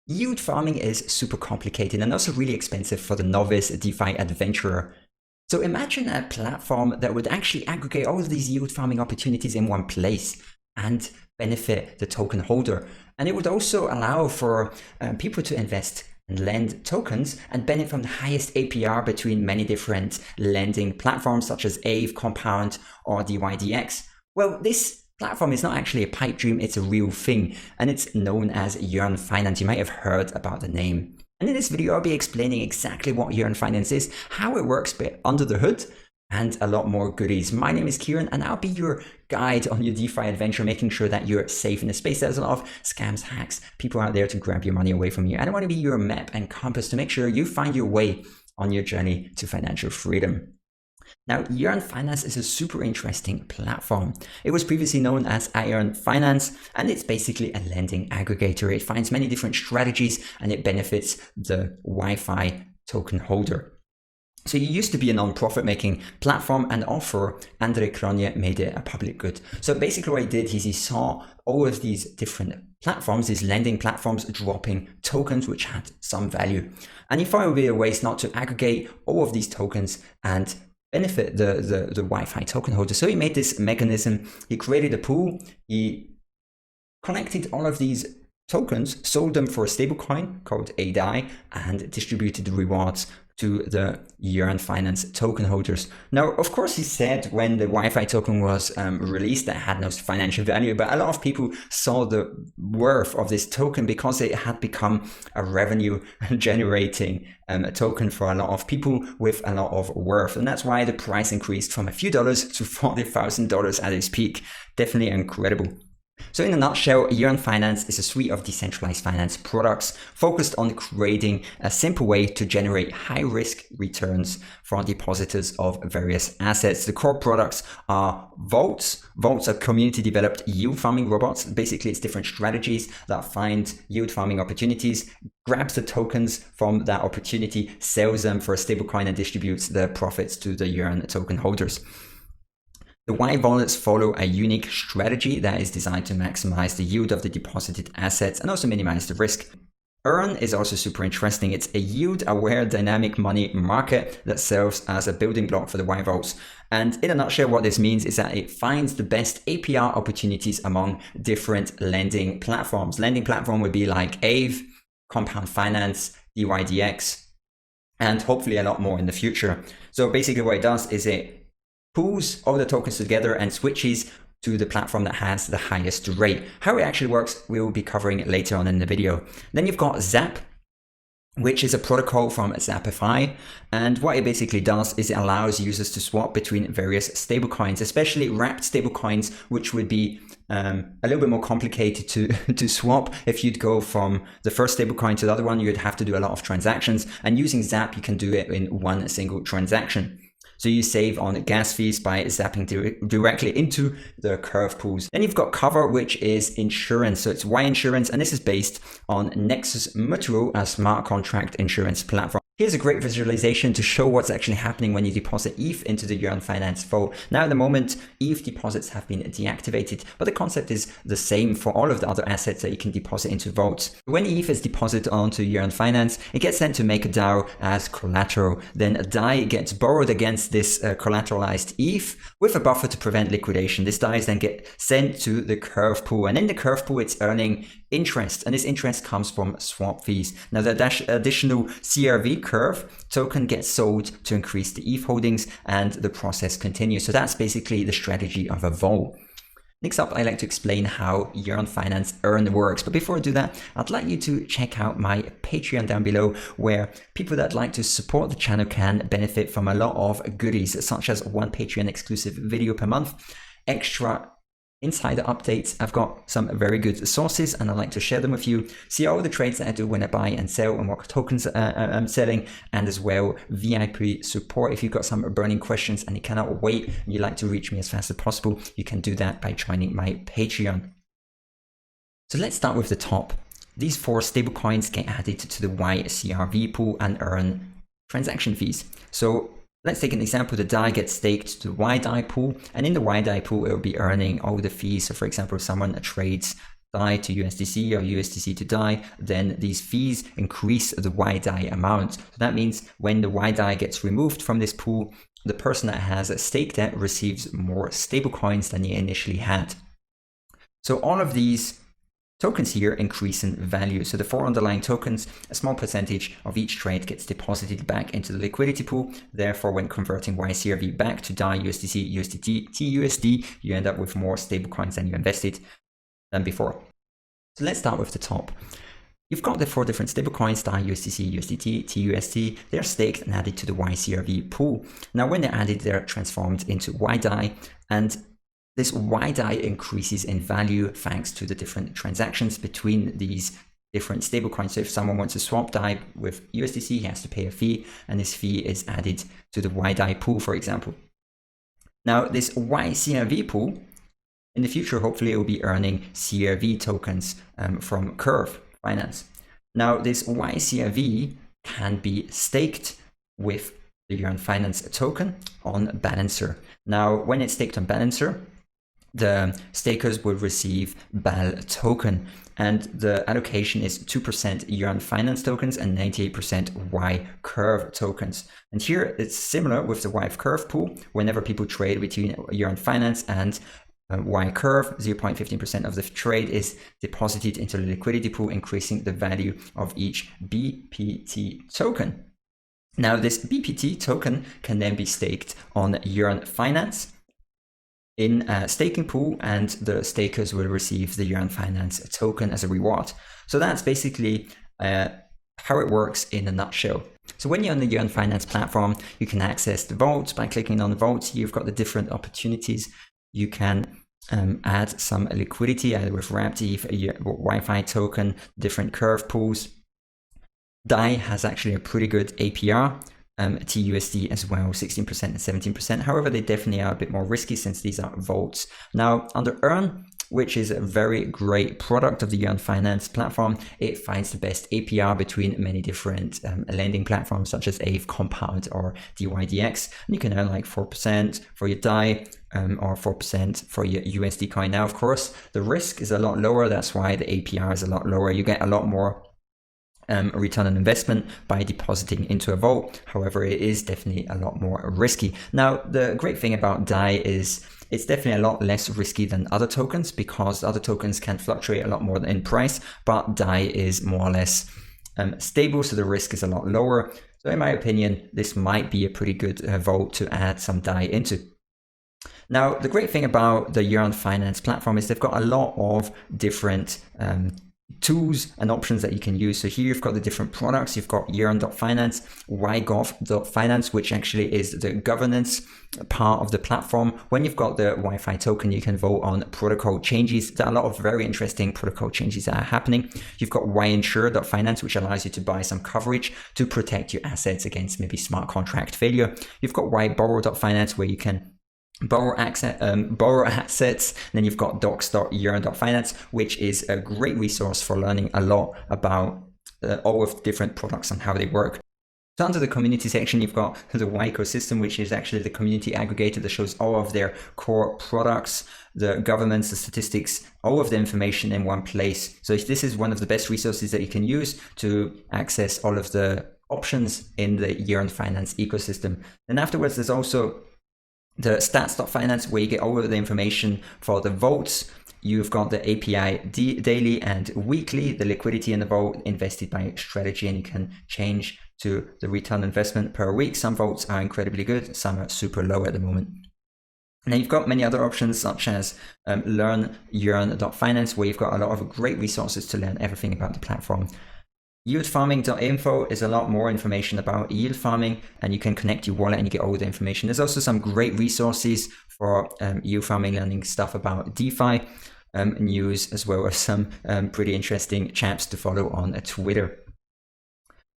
Yield farming is super complicated and also really expensive for the novice DeFi adventurer. So imagine a platform that would actually aggregate all of these yield farming opportunities in one place and benefit the token holder. And it would also allow for people to invest and lend tokens and benefit from the highest APR between many different lending platforms such as Aave, Compound, or DYDX. Well, this platform is not actually a pipe dream, it's a real thing, and it's known as yearn.finance. You might have heard about the name. And in this video, I'll be explaining exactly what yearn.finance is, how it works under the hood, and a lot more goodies. My name is Kieran, and I'll be your guide on your DeFi adventure, making sure that you're safe in a space. There's a lot of scams, hacks, people out there to grab your money away from you. And I want to be your map and compass to make sure you find your way on your journey to financial freedom. Now, yearn.finance is a super interesting platform. It was previously known as yearn.finance, and it's basically a lending aggregator. It finds many different strategies and it benefits the YFI token holder. So it used to be a non-profit making platform, and author Andre Cronje made it a public good. So basically what he did is he saw all of these different platforms, these lending platforms, dropping tokens which had some value. And he thought it would be a waste not to aggregate all of these tokens and benefit the YFI token holder. So he made this mechanism. He created a pool. He connected all of these tokens, sold them for a stablecoin called ADAI, and distributed the rewards to the yearn.finance token holders. Now, of course, he said when the YFI token was released that it had no financial value, but a lot of people saw the worth of this token because it had become a revenue generating token for a lot of people with a lot of worth. And that's why the price increased from a few dollars to $40,000 at its peak. Definitely incredible. So in a nutshell, yearn.finance is a suite of decentralized finance products focused on creating a simple way to generate high-risk returns for depositors of various assets. The core products are vaults. Vaults are community-developed yield farming robots. Basically, it's different strategies that find yield farming opportunities, grabs the tokens from that opportunity, sells them for a stablecoin, and distributes the profits to the yearn token holders. The Y wallets follow a unique strategy that is designed to maximize the yield of the deposited assets and also minimize the risk. Yearn is also super interesting. It's a yield-aware dynamic money market that serves as a building block for the Y vaults. And in a nutshell, what this means is that it finds the best APR opportunities among different lending platforms. Lending platform would be like Aave, Compound Finance, DYDX, and hopefully a lot more in the future. So basically what it does is it pools all the tokens together and switches to the platform that has the highest rate. How it actually works, we'll be covering it later on in the video. Then you've got Zap, which is a protocol from YFI. And what it basically does is it allows users to swap between various stablecoins, especially wrapped stablecoins, which would be a little bit more complicated to swap. If you'd go from the first stablecoin to the other one, you'd have to do a lot of transactions. And using Zap, you can do it in one single transaction. So you save on gas fees by zapping directly into the curve pools. Then you've got Cover, which is insurance. So it's Y Insurance, and this is based on Nexus Mutual, a smart contract insurance platform. Here's a great visualization to show what's actually happening when you deposit ETH into the yearn.finance vault. Now at the moment, ETH deposits have been deactivated, but the concept is the same for all of the other assets that you can deposit into vaults. When ETH is deposited onto yearn.finance, it gets sent to MakerDAO as collateral. Then a DAI gets borrowed against this collateralized ETH with a buffer to prevent liquidation. This DAI is then get sent to the curve pool, and in the curve pool, it's earning interest, and this interest comes from swap fees. Now the additional CRV curve token gets sold to increase the ETH holdings, and the process continues. So that's basically the strategy of a vault. Next up, I'd like to explain how yearn.finance Yearn works. But before I do that, I'd like you to check out my Patreon down below, where people that like to support the channel can benefit from a lot of goodies, such as one Patreon exclusive video per month, extra insider updates. I've got some very good sources and I'd like to share them with you. See all the trades that I do when I buy and sell and what tokens I'm selling, and as well VIP support. If you've got some burning questions and you cannot wait and you'd like to reach me as fast as possible, you can do that by joining my Patreon. So let's start with the top. These 4 stablecoins get added to the YCRV pool and earn transaction fees. So let's take an example. The DAI gets staked to the YDAI pool, and in the YDAI pool, it will be earning all the fees. So for example, if someone trades DAI to USDC or USDC to DAI, then these fees increase the YDAI amount. So that means when the YDAI gets removed from this pool, the person that has staked it receives more stablecoins than he initially had. So all of these tokens here increase in value. So the 4 underlying tokens, a small percentage of each trade gets deposited back into the liquidity pool. Therefore, when converting YCRV back to DAI, USDC, USDT, TUSD, you end up with more stablecoins than you invested than before. So let's start with the top. You've got the 4 different stablecoins, DAI, USDC, USDT, TUSD. They're staked and added to the YCRV pool. Now, when they're added, they're transformed into YDAI, and this YDAI increases in value thanks to the different transactions between these different stablecoins. So if someone wants to swap DAI with USDC, he has to pay a fee, and this fee is added to the YDAI pool, for example. Now, this YCRV pool, in the future, hopefully it will be earning CRV tokens from Curve Finance. Now, this YCRV can be staked with the yearn.finance token on Balancer. Now, when it's staked on Balancer, the stakers will receive BAL token, and the allocation is 2% yearn.finance tokens and 98% Y-Curve tokens. And here it's similar with the Y-Curve pool. Whenever people trade between yearn.finance and Y-Curve, 0.15% of the trade is deposited into the liquidity pool, increasing the value of each BPT token. Now, this BPT token can then be staked on yearn.finance in a staking pool, and the stakers will receive the yearn.finance token as a reward. So that's basically how it works in a nutshell. So when you're on the yearn.finance platform, you can access the vaults. By clicking on the vaults, you've got the different opportunities. You can add some liquidity, either with wrapped ETH, YFI token, different curve pools. DAI has actually a pretty good APR. TUSD as well, 16% and 17%. However, they definitely are a bit more risky since these are vaults. Now, under Yearn, which is a very great product of the yearn.finance platform, it finds the best APR between many different lending platforms such as Aave, Compound, or DYDX. And you can earn like 4% for your DAI or 4% for your USD coin. Now, of course, the risk is a lot lower. That's why the APR is a lot lower. You get a lot more return on investment by depositing into a vault. However, it is definitely a lot more risky. Now, the great thing about DAI is it's definitely a lot less risky than other tokens, because other tokens can fluctuate a lot more in price, but DAI is more or less stable, so the risk is a lot lower. So in my opinion, this might be a pretty good vault to add some DAI into. Now, the great thing about the yearn.finance platform is they've got a lot of different tools and options that you can use. So here you've got the different products. You've got yearn.finance, ygov.finance, which actually is the governance part of the platform. When you've got the YFI token, you can vote on protocol changes. There are a lot of very interesting protocol changes that are happening. You've got yincur.finance, which allows you to buy some coverage to protect your assets against maybe smart contract failure. You've got yborrow.finance, where you can borrow assets. And then you've got docs.yearn.finance, which is a great resource for learning a lot about all of the different products and how they work. So under the community section, you've got the Y ecosystem, which is actually the community aggregator that shows all of their core products, the governance, the statistics, all of the information in one place. So this is one of the best resources that you can use to access all of the options in the yearn.finance ecosystem. And afterwards, there's also the stats.finance, where you get all of the information for the votes. You've got the API daily and weekly, the liquidity in the vault invested by strategy, and you can change to the return on investment per week. Some votes are incredibly good, some are super low at the moment. And then you've got many other options such as learn yearn.finance, where you've got a lot of great resources to learn everything about the platform. Yieldfarming.info is a lot more information about yield farming, and you can connect your wallet and you get all the information. There's also some great resources for yield farming, learning stuff about DeFi news, as well as some pretty interesting chaps to follow on Twitter.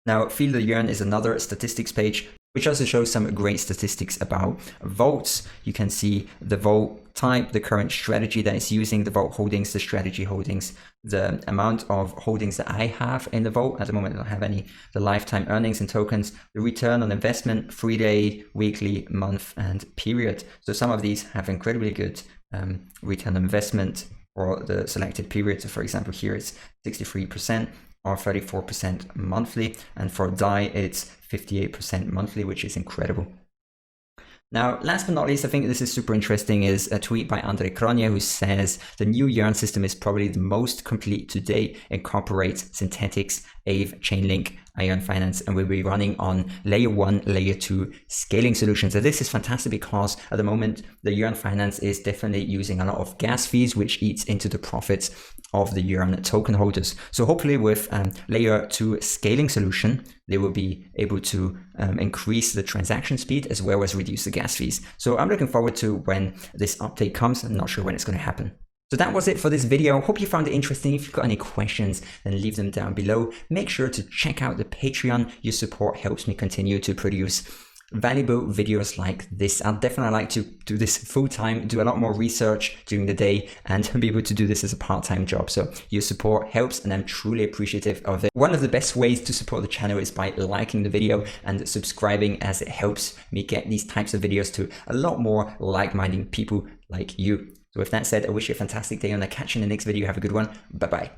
Now, Feel the Yearn is another statistics page, which also shows some great statistics about vaults. You can see the vault type, the current strategy that it's using, the vault holdings, the strategy holdings, the amount of holdings that I have in the vault. At the moment, I don't have any, the lifetime earnings and tokens, the return on investment, 3-day, weekly, month, and period. So some of these have incredibly good return on investment for the selected period. So for example, here it's 63% or 34% monthly. And for DAI, it's 58% monthly, which is incredible. Now, last but not least, I think this is super interesting, is a tweet by Andre Kronia, who says the new Yearn system is probably the most complete to date, incorporates synthetics, Aave, Chainlink, yearn.finance, and will be running on layer 1, layer 2 scaling solutions. So this is fantastic because at the moment, the yearn.finance is definitely using a lot of gas fees, which eats into the profits of the Yearn token holders. So hopefully with layer 2 scaling solution, they will be able to increase the transaction speed as well as reduce the gas fees. So I'm looking forward to when this update comes. I'm not sure when it's going to happen. So that was it for this video. Hope you found it interesting. If you've got any questions, then leave them down below. Make sure to check out the Patreon. Your support helps me continue to produce valuable videos like this. I'd definitely like to do this full time, do a lot more research during the day, and be able to do this as a part-time job. So your support helps, and I'm truly appreciative of it. One of the best ways to support the channel is by liking the video and subscribing, as it helps me get these types of videos to a lot more like-minded people like you. So with that said, I wish you a fantastic day, and I'll catch you in the next video. Have a good one. Bye-bye.